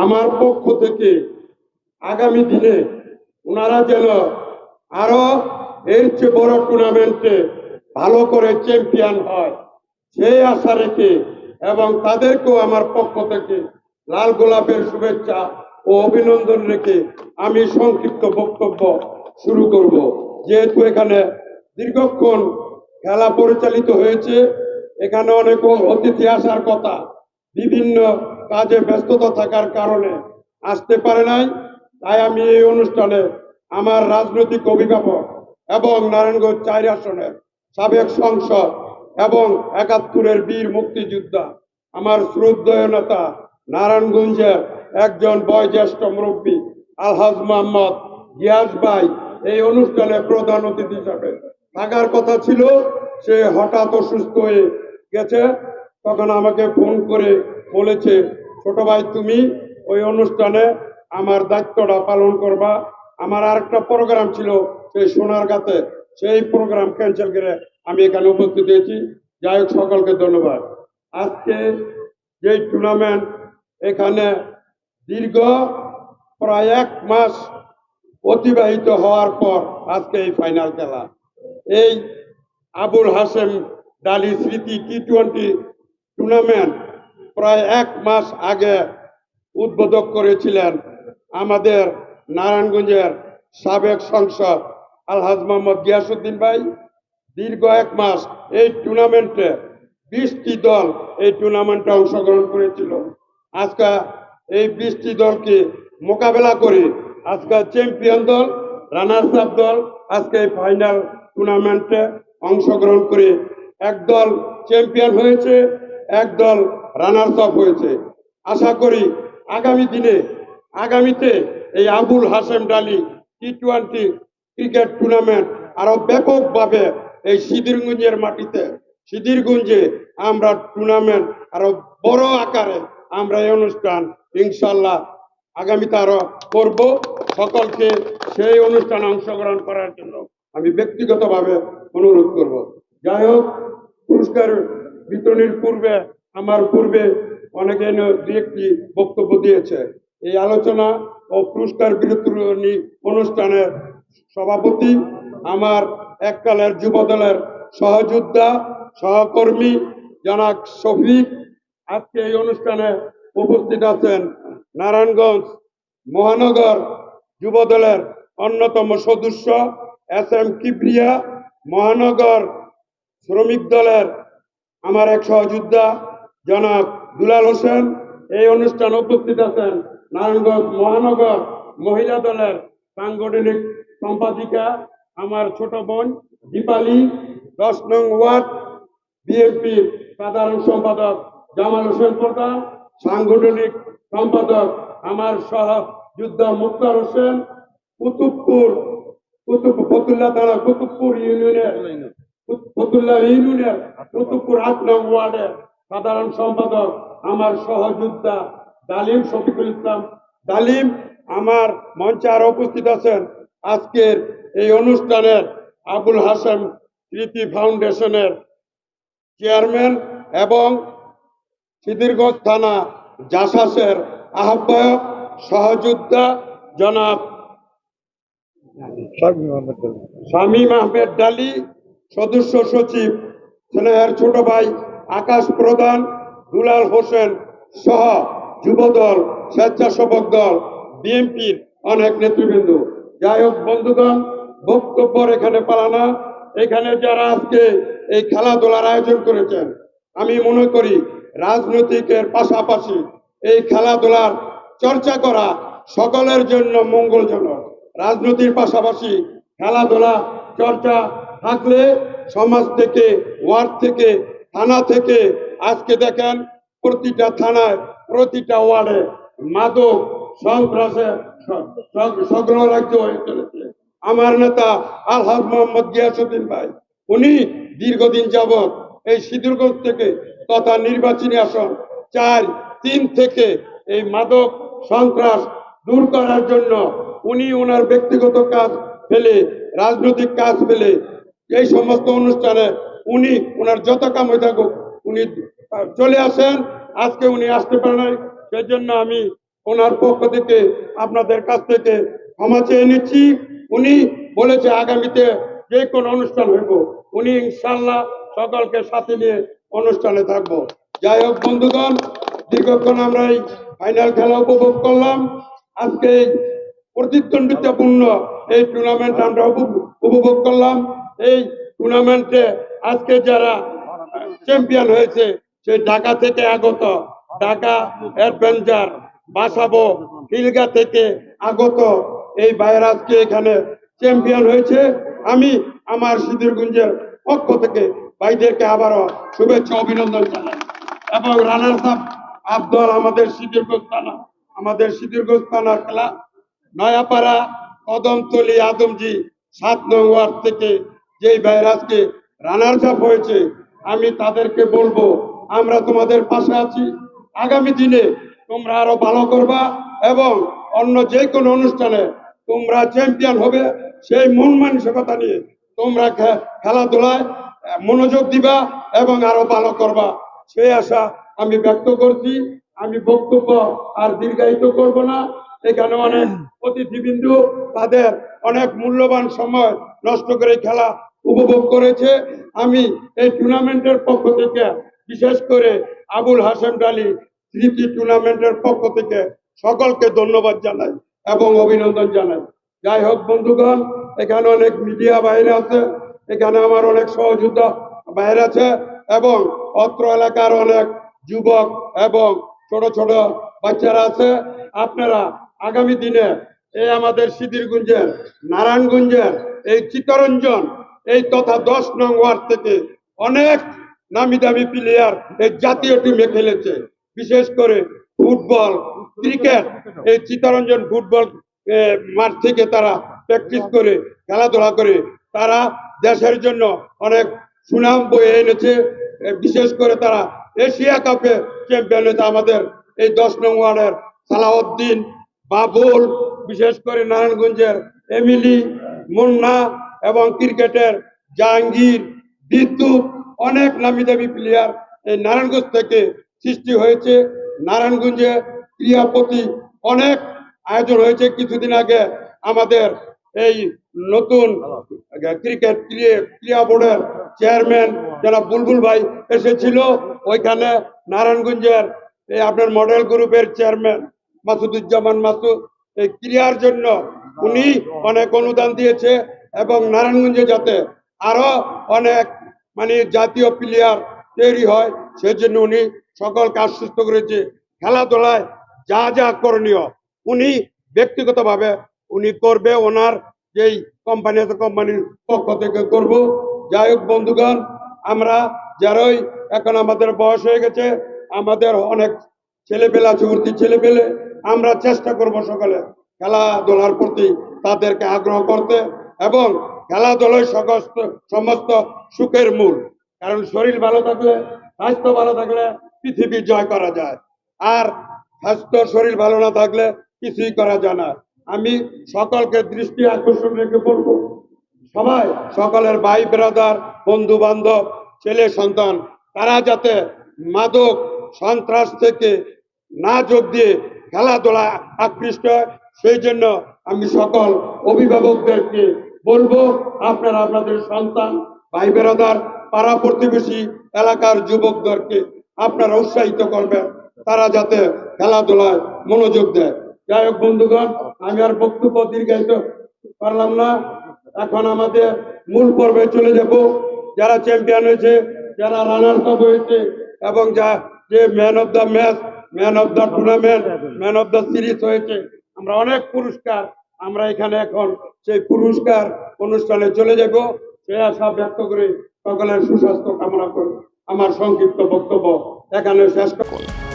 আমার পক্ষ থেকে আগামী দিনে ওনারা যেন আরো এর চেয়ে বড় টুর্নামেন্টে ভালো করে চ্যাম্পিয়ন হয় সেই আশা রেখে এবং তাদেরকেও আমার পক্ষ থেকে লাল গোলাপের শুভেচ্ছা ও অভিনন্দন রেখে আমি সংক্ষিপ্ত বক্তব্য শুরু করব। যেহেতু এখানে দীর্ঘক্ষণ খেলা পরিচালিত হয়েছে, এখানে অনেক অতিথি আসার কথা, বিভিন্ন কাজে ব্যস্ততা থাকার কারণে আসতে পারে নাই। তাই আমি এই অনুষ্ঠানে আমার রাজনৈতিক অভিভাবক এবং নারায়ণগঞ্জ ৪ আসনের সাবেক সংসদ এবং ৭১-এর বীর মুক্তিযোদ্ধা, আমার শ্রদ্ধেয় নেতা নারায়ণগঞ্জের একজন বয়োজ্যেষ্ঠ মুরব্বী আলহাজ মোহাম্মদ গিয়াস ভাই এই অনুষ্ঠানে প্রধান অতিথি হিসাবে থাকার কথা ছিল। সে হঠাৎ অসুস্থ হয়ে গেছে। তখন আমাকে ফোন করে বলেছে, ছোট ভাই তুমি ওই অনুষ্ঠানে আমার দায়িত্বটা পালন করবা। আমার আরেকটা প্রোগ্রাম ছিল সেই সোনারগাঁতে, সেই প্রোগ্রাম ক্যান্সেল করে আমি এখানে উপস্থিত হয়েছি। যাই হোক, সকলকে ধন্যবাদ। আজকে যে টুর্নামেন্ট এখানে দীর্ঘ প্রায় ১ মাস অতিবাহিত হওয়ার পর আজকে এই ফাইনাল খেলা, এই আবুল হাশেম ডালি স্মৃতি টি-20 টুর্নামেন্ট প্রায় ১ মাস আগে উদ্বোধক করেছিলেন আমাদের নারায়ণগঞ্জের সাবেক সংসদ আলহাজ মোহাম্মদ গিয়াসউদ্দিন ভাই। দীর্ঘ ১ মাস এই টুর্নামেন্টে ২০টি দল এই টুর্নামেন্টে অংশগ্রহণ করেছিল। আজকে এই ২০টি দলকে মোকাবেলা করে আজকে চ্যাম্পিয়ন দল, রানার্স আপ দল আজকে এই ফাইনাল টুর্নামেন্টে অংশগ্রহণ করে এক দল চ্যাম্পিয়ন হয়েছে, এক দল রানার্স আপ হয়েছে। আশা করি আগামীতে এই আবুল হাশেম ডালি টি-20 ক্রিকেট টুর্নামেন্ট আরো ব্যাপকভাবে এই সিদ্ধিরগঞ্জের মাটিতে, সিদ্ধিরগঞ্জে আমরা টুর্নামেন্ট আরো বড় আকারে আমরা এই অনুষ্ঠান ইনশাল্লাহ আগামীতে আরো করব। সকলকে সেই অনুষ্ঠানে অংশগ্রহণ করার জন্য আমি ব্যক্তিগতভাবে অনুরোধ করব। যাই হোক, পুরস্কার বিতরণের পূর্বে অনেকে দু একটি বক্তব্য দিয়েছে। এই আলোচনা ও পুরস্কার বিতরণী অনুষ্ঠানের সভাপতি আমার এককালের যুব দলের সহযোদ্ধা সহকর্মী জনাব শফিক। আজকে এই অনুষ্ঠানে উপস্থিত আছেন নারায়ণগঞ্জ মহানগর যুব দলের অন্যতম সদস্য SM কিবরিয়া, মহানগর শ্রমিক দলের আমার এক সহযোদ্ধা জনাব দুলাল হোসেন। এই অনুষ্ঠানে উপস্থিত আছেন নারায়ণগঞ্জ মহানগর মহিলা দলের সাংগঠনিক সম্পাদিকা আমার ছোট বোন দীপালি, 10 নং ওয়ার্ড বিএনপির সাধারণ সম্পাদক জামাল হোসেন প্রধান, সাংগঠনিক সম্পাদক আমার সহযোদ্ধা মুক্তার হোসেন, ফতুল্লা থানা ইউনিয়নের কুতুবপুর 8 নং ওয়ার্ডের সাধারণ সম্পাদক আমার সহযোদ্ধা ডালিম শফিকুল ইসলাম ডালিম। আমার মঞ্চে আরো উপস্থিত আছেন আজকের এই অনুষ্ঠানের আবুল হাশেম স্মৃতি ফাউন্ডেশনের চেয়ারম্যান এবং সিদ্ধিরগঞ্জ থানা জাসাসের আহ্বায়ক সহযোদ্ধা জনাব শামীম আহমেদ ডালি, সদস্য সচিব স্নেহের ছোট ভাই আকাশ প্রধান, দুলাল হোসেন সহ যুবদল, স্বেচ্ছাসেবক দল, বিএনপির অনেক নেতৃবৃন্দ। যাই হোক বন্ধুগণ, বক্তব্য এখানে পালানা। এখানে যারা আজকে এই খেলাধুলার আয়োজন করেছেন, আমি মনে করি রাজনৈতিকের পাশাপাশি এই খেলাধুলার চর্চা করা সকলের জন্য মঙ্গলজনক। রাজনীতির পাশাপাশি খেলাধুলা চর্চা থাকলে সমাজ থেকে, ওয়ার্ড থেকে, থানা থেকে, আজকে দেখেন প্রতিটা থানায়, প্রতিটা ওয়ার্ডে মাদক সন্ত্রাসে সগ্র রাজ্য হয়ে চলেছে। আমার নেতা আলহাজ মোহাম্মদ গিয়াসউদ্দিন ভাই, উনি দীর্ঘদিন যাবৎ এই সিদ্ধিরগঞ্জ থেকে তথা নির্বাচনী আসন 4-3 থেকে এই মাদক সন্ত্রাস দূর করার জন্য উনি ওনার ব্যক্তিগত কাজ ফেলে, রাজনৈতিক কাজ ফেলে এই সমস্ত অনুষ্ঠানে উনি ওনার যত কাম হয়ে থাকুক উনি চলে আসেন। আজকে উনি আসতে পারেন নাই, সেজন্য আমি ওনার পক্ষ থেকে আপনাদের কাছ থেকে ক্ষমা চেয়ে নিচ্ছি। উনি বলেছে আগামীতে যে কোনো অনুষ্ঠান হইব, উনি ইনশাল্লাহ সকলকে সাথে নিয়ে অনুষ্ঠানে থাকবো। যাই হোক বন্ধুগণ, দীর্ঘক্ষণ আমরা এই ফাইনাল খেলা উপভোগ করলাম। আজকে এই প্রতিদ্বন্দ্বিতাপূর্ণ এই টুর্নামেন্ট আমরা উপভোগ করলাম। এই টুর্নামেন্টে আজকে যারা চ্যাম্পিয়ন হয়েছে সেই ঢাকা থেকে আগত, ঢাকা অ্যাডভেঞ্চার বাসাবো খিলগা থেকে আগত এই ভাইয়েরা আজকে এখানে চ্যাম্পিয়ন হয়েছে। আমি আমার সিদ্ধিরগঞ্জের পক্ষ থেকে ভাইদেরকে আবারও শুভেচ্ছা অভিনন্দন জানাই। এবং রানার্স আপ আব্দুল আমাদের সিদ্ধিরগঞ্জ থানার খেলা নয়াপাড়া কদমতলী আদমজি 7 নং ওয়ার্ড থেকে যেই ভাইয়েরা আজকে রানার্স আপ হয়েছে, আমি তাদেরকে বলবো আমরা তোমাদের পাশে আছি। আগামী দিনে তোমরা আরো ভালো করবা এবং অন্য যে কোনো অনুষ্ঠানে তোমরা চ্যাম্পিয়ন হবে, সেই মন মানসিকতা নিয়ে তোমরা খেলাধুলায় মনোযোগ দিবা এবং আরো ভালো করবা, সেই আশা আমি ব্যক্ত করছি। আমি বক্তব্য আর দীর্ঘায়িত করব না। এখানে অনেক অতিথিবৃন্দু তাদের অনেক মূল্যবান সময় নষ্ট করে খেলা উপভোগ করেছে। আমি এই টুর্নামেন্টের পক্ষ থেকে বিশেষ করে আবুল হাশেম ডালি স্মৃতি টুর্নামেন্টের পক্ষ থেকে সকলকে ধন্যবাদ জানাই এবং অভিনন্দন জানাই। যাই হোক বন্ধুগণ, এখানে অনেক মিডিয়া বাইরে আছে, এখানে আমার অনেক সহযোদ্ধা বাইরে আছে এবং অত্র এলাকার অনেক যুবক এবং ছোট ছোট বাচ্চারা আছে। আপনারা আগামী দিনে এই আমাদের সিদ্ধিরগঞ্জের নারায়ণগঞ্জের এই চিত্তরঞ্জন এই তথা 10 নং ওয়ার্ড থেকে অনেক নামি দামি প্লেয়ার এই জাতীয় টিমে খেলেছে। বিশেষ করে ফুটবল, ক্রিকেট, এই চিত্তরঞ্জন ফুটবল মাঠ থেকে তারা প্র্যাকটিস করে খেলাধুলা করে তারা দেশের জন্য অনেক সুনাম বয়ে এনেছে। বিশেষ করে তারা এশিয়া কাপে চ্যাম্পিয়ন হয়েছে। আমাদের এই 10 নং ওয়ার্ডের সালাউদ্দিন, বাবুল, বিশেষ করে নারায়ণগঞ্জের এমিলি, মুন্না এবং ক্রিকেটের জাহাঙ্গীর, বিদ্যুৎ, অনেক নামি দামি প্লেয়ার এই নারায়ণগঞ্জ থেকে সৃষ্টি হয়েছে। নারায়ণগঞ্জে ক্রীড়া প্রতি অনেক আয়োজন হয়েছে। কিছুদিন আগে আমাদের এই নতুন ক্রিকেট ক্রীড়া বোর্ডের চেয়ারম্যান যারা বুলবুল ভাই এসেছিল। ওইখানে নারায়ণগঞ্জের এই আপনার মডেল গ্রুপের চেয়ারম্যান মাসুদুজ্জামান মাসুদ এই ক্রীড়ার জন্য উনি অনেক অনুদান দিয়েছে এবং নারায়ণগঞ্জে যাতে আরো অনেক জাতীয় প্লেয়ার তৈরি হয় সেজন্য উনি সকলকে আশ্বস্ত করেছে খেলাধুলায় যা যা করণীয় উনি ব্যক্তিগতভাবে উনি করবে, ওনার যেই কোম্পানি আছে কোম্পানির পক্ষ থেকে করব। যাই হোক বন্ধুগণ, আমরা যারাই এখন আমাদের বয়স হয়ে গেছে, আমাদের অনেক ছেলেপেলে আছে, উঠতি ছেলেপেলে, আমরা চেষ্টা করব সকালে খেলাধুলার প্রতি তাদেরকে আগ্রহ করতে এবং খেলাধুলায় সমস্ত সুখের মূল। কারণ শরীর ভালো থাকলে, স্বাস্থ্য ভালো থাকলে পৃথিবী জয় করা যায়, আর স্বাস্থ্য শরীর ভালো না থাকলে কিছুই করা যায় না। আমি সকলকে দৃষ্টি আকর্ষণ রেখে বলবো সবাই সকলের ভাই ব্রাদার বন্ধু বান্ধব ছেলে সন্তান তারা যাতে মাদক সন্ত্রাস থেকে না যোগ দিয়ে খেলাধুলা আকৃষ্ট হয়, সেই জন্য আমি সকল অভিভাবকদেরকে বলবো আপনারা আপনাদের সন্তান ভাই ব্রাদার পাড়া প্রতিবেশী এলাকার যুবকদেরকে আপনারা উৎসাহিত করবেন তারা যাতে খেলাধুলায় মনোযোগ দেয়। যাই হোক বন্ধুগণ, আমি আর বক্তব্য দীর্ঘায়িত পারলাম না। এখন আমাদের মূল পর্বে চলে যাব। যারা চ্যাম্পিয়ন হয়েছে, যারা রানার্স আপ হয়েছে এবং যে man of the match, man of the tournament, man of the series হয়েছে, আমরা অনেক পুরস্কার আমরা এখানে এখন সেই পুরস্কার অনুষ্ঠানে চলে যাব। সে আশা ব্যক্ত করে সকলের সুস্বাস্থ্য কামনা করে আমার সংক্ষিপ্ত বক্তব্য এখানে শেষ করব।